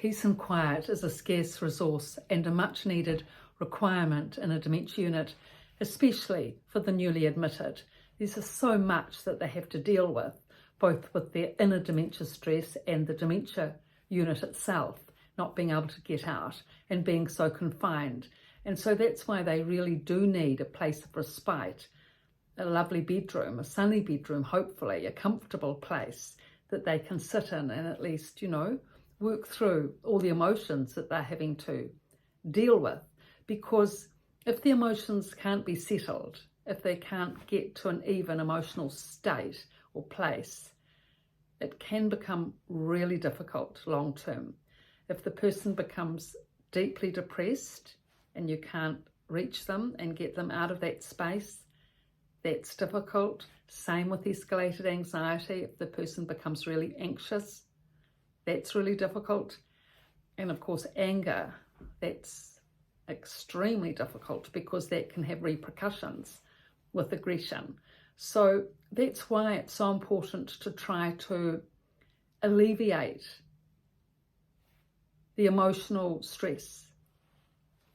Peace and quiet is a scarce resource and a much needed requirement in a dementia unit, especially for the newly admitted. There's just so much that they have to deal with, both with their inner dementia stress and the dementia unit itself, not being able to get out and being so confined. And so that's why they really do need a place of respite, a lovely bedroom, a sunny bedroom, hopefully, a comfortable place that they can sit in and at least, work through all the emotions that they're having to deal with. Because if the emotions can't be settled, if they can't get to an even emotional state or place, it can become really difficult long term. If the person becomes deeply depressed and you can't reach them and get them out of that space, that's difficult. Same with escalated anxiety. If the person becomes really anxious, that's really difficult. And of course, anger, that's extremely difficult because that can have repercussions with aggression. So that's why it's so important to try to alleviate the emotional stress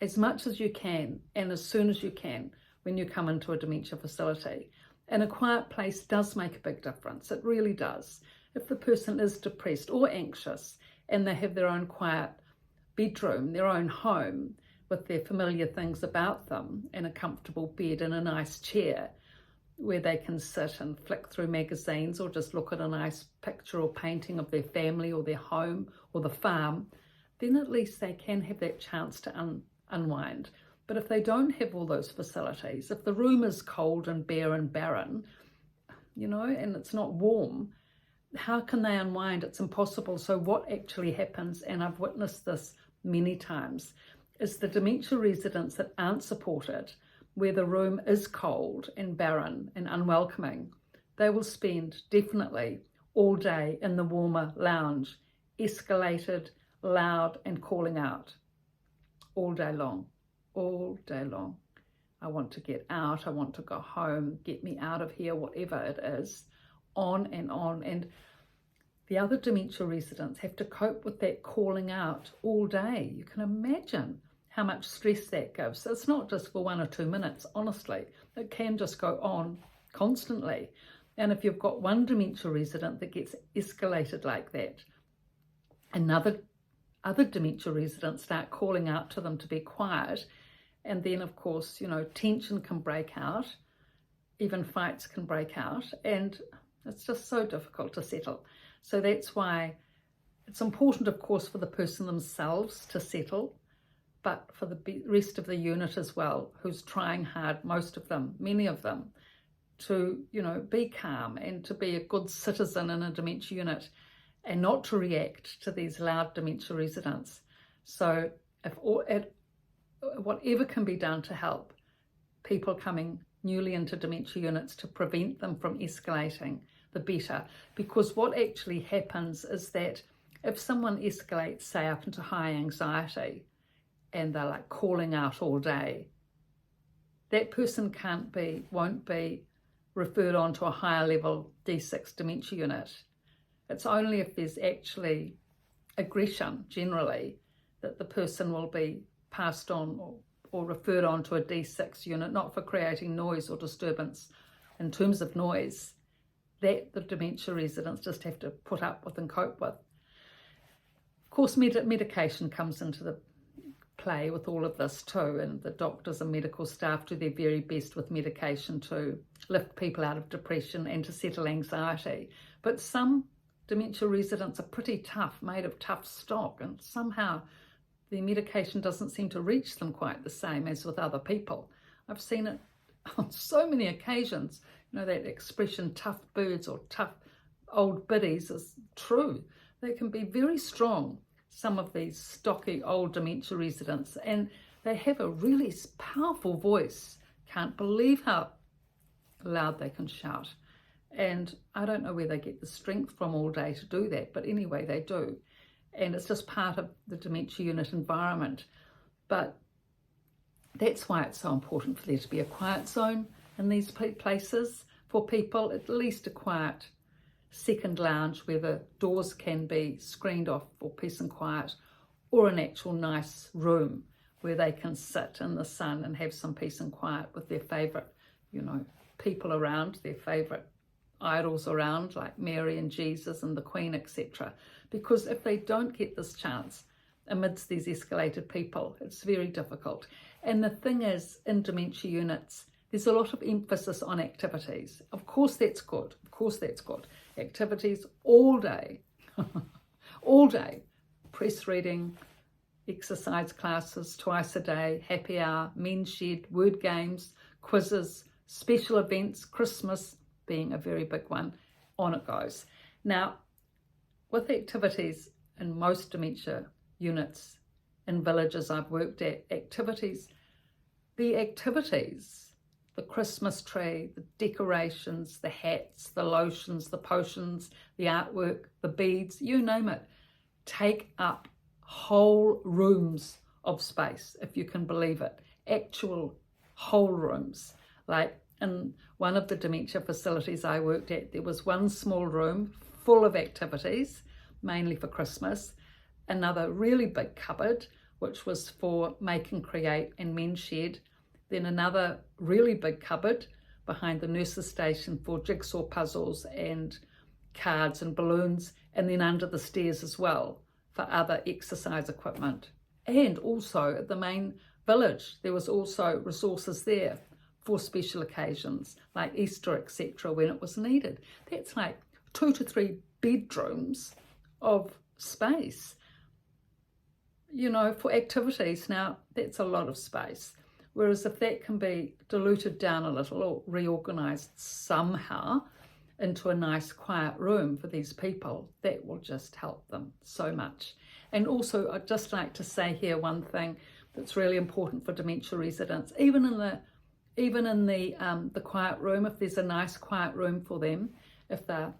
as much as you can and as soon as you can when you come into a dementia facility. And a quiet place does make a big difference. It really does. If the person is depressed or anxious and they have their own quiet bedroom, their own home with their familiar things about them and a comfortable bed and a nice chair where they can sit and flick through magazines or just look at a nice picture or painting of their family or their home or the farm, then at least they can have that chance to unwind. But if they don't have all those facilities, if the room is cold and bare and barren, and it's not warm, how can they unwind? It's impossible. So what actually happens, and I've witnessed this many times, is the dementia residents that aren't supported, where the room is cold and barren and unwelcoming, they will spend definitely all day in the warmer lounge, escalated, loud and calling out all day long. All day long. I want to get out, I want to go home, get me out of here, whatever it is, on. And the other dementia residents have to cope with that calling out all day. You can imagine how much stress that gives. It's not just for 1 or 2 minutes, honestly. It can just go on constantly. And if you've got one dementia resident that gets escalated like that, other dementia residents start calling out to them to be quiet. And then, of course, tension can break out, even fights can break out, and it's just so difficult to settle. So that's why it's important, of course, for the person themselves to settle, but for the rest of the unit as well, who's trying hard, most of them, many of them, to, be calm and to be a good citizen in a dementia unit and not to react to these loud dementia residents. So whatever can be done to help people coming newly into dementia units to prevent them from escalating, the better. Because what actually happens is that if someone escalates, say, up into high anxiety and they're like calling out all day, that person won't be referred on to a higher level D6 dementia unit. It's only if there's actually aggression generally that the person will be passed on or referred on to a D6 unit, not for creating noise or disturbance in terms of noise, that the dementia residents just have to put up with and cope with. Of course, medication comes into the play with all of this too, and the doctors and medical staff do their very best with medication to lift people out of depression and to settle anxiety. But some dementia residents are pretty tough, made of tough stock, and somehow the medication doesn't seem to reach them quite the same as with other people. I've seen it on so many occasions. That expression, tough birds or tough old biddies, is true. They can be very strong, some of these stocky old dementia residents, and they have a really powerful voice. Can't believe how loud they can shout. And I don't know where they get the strength from all day to do that, but anyway, they do. And it's just part of the dementia unit environment. But that's why it's so important for there to be a quiet zone in these places for people, at least a quiet second lounge where the doors can be screened off for peace and quiet, or an actual nice room where they can sit in the sun and have some peace and quiet with their favourite, people around, their favourite idols around, like Mary and Jesus and the Queen, etc. Because if they don't get this chance amidst these escalated people, it's very difficult. And the thing is, in dementia units, there's a lot of emphasis on activities. Of course that's good. Of course that's good. Activities all day. All day. Press reading, exercise classes twice a day, happy hour, men's shed, word games, quizzes, special events, Christmas being a very big one. On it goes. Now, with activities in most dementia units in villages I've worked at, the Christmas tree, the decorations, the hats, the lotions, the potions, the artwork, the beads, you name it, take up whole rooms of space, if you can believe it, actual whole rooms. Like in one of the dementia facilities I worked at, there was one small room full of activities, mainly for Christmas, another really big cupboard, which was for make and create and men's shed, then another really big cupboard behind the nurse's station for jigsaw puzzles and cards and balloons, and then under the stairs as well for other exercise equipment. And also at the main village, there was also resources there for special occasions like Easter, etc., when it was needed. That's like 2 to 3 bedrooms of space, for activities. Now, that's a lot of space. Whereas if that can be diluted down a little or reorganised somehow into a nice quiet room for these people, that will just help them so much. And also, I'd just like to say here one thing that's really important for dementia residents, even in the quiet room, if there's a nice quiet room for them, if they're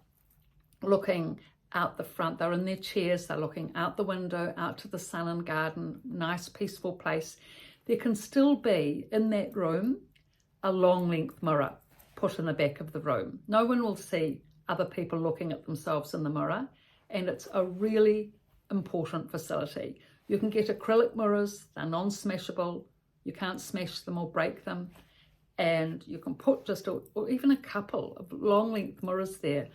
looking out the front, they're in their chairs, they're looking out the window, out to the sun and garden, nice peaceful place, there can still be in that room a long length mirror put in the back of the room. No one will see other people looking at themselves in the mirror, and it's a really important facility. You can get acrylic mirrors, they're non-smashable, you can't smash them or break them, and you can put or even a couple of long length mirrors there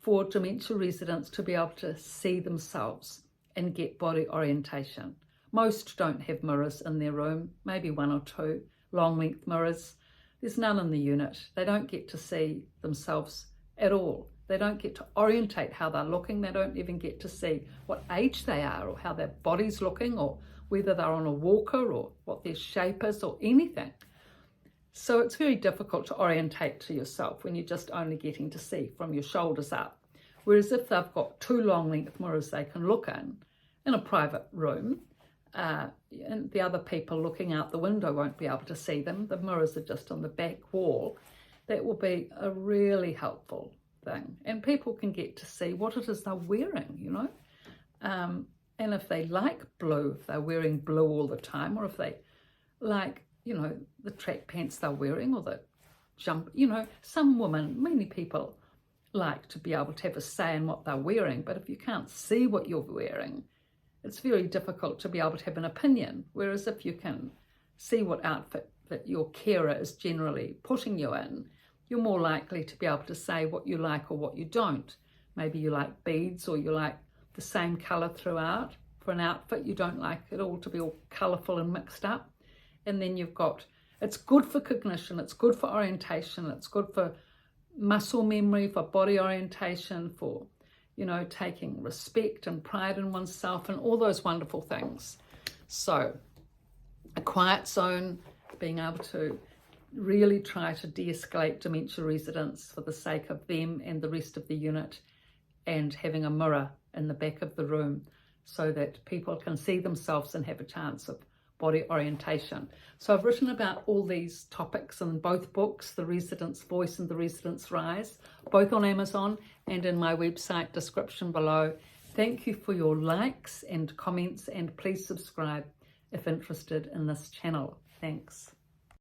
for dementia residents to be able to see themselves and get body orientation. Most don't have mirrors in their room, maybe 1 or 2 long length mirrors. There's none in the unit. They don't get to see themselves at all. They don't get to orientate how they're looking. They don't even get to see what age they are or how their body's looking or whether they're on a walker or what their shape is or anything. So it's very difficult to orientate to yourself when you're just only getting to see from your shoulders up. Whereas if they've got 2 long length mirrors they can look in a private room, and the other people looking out the window won't be able to see them. The mirrors are just on the back wall. That will be a really helpful thing. And people can get to see what it is they're wearing, And if they like blue, if they're wearing blue all the time, or if they like, the track pants they're wearing or the jump, some women, many people like to be able to have a say in what they're wearing. But if you can't see what you're wearing, it's very difficult to be able to have an opinion. Whereas if you can see what outfit that your carer is generally putting you in, you're more likely to be able to say what you like or what you don't. Maybe you like beads or you like the same colour throughout. For an outfit, you don't like it all to be all colourful and mixed up. And then it's good for cognition, it's good for orientation, it's good for muscle memory, for body orientation, for taking respect and pride in oneself and all those wonderful things. So a quiet zone, being able to really try to de-escalate dementia residents for the sake of them and the rest of the unit, and having a mirror in the back of the room so that people can see themselves and have a chance of body orientation. So I've written about all these topics in both books, The Resident's Voice and The Resident's Rise, both on Amazon and in my website description below. Thank you for your likes and comments, and please subscribe if interested in this channel. Thanks.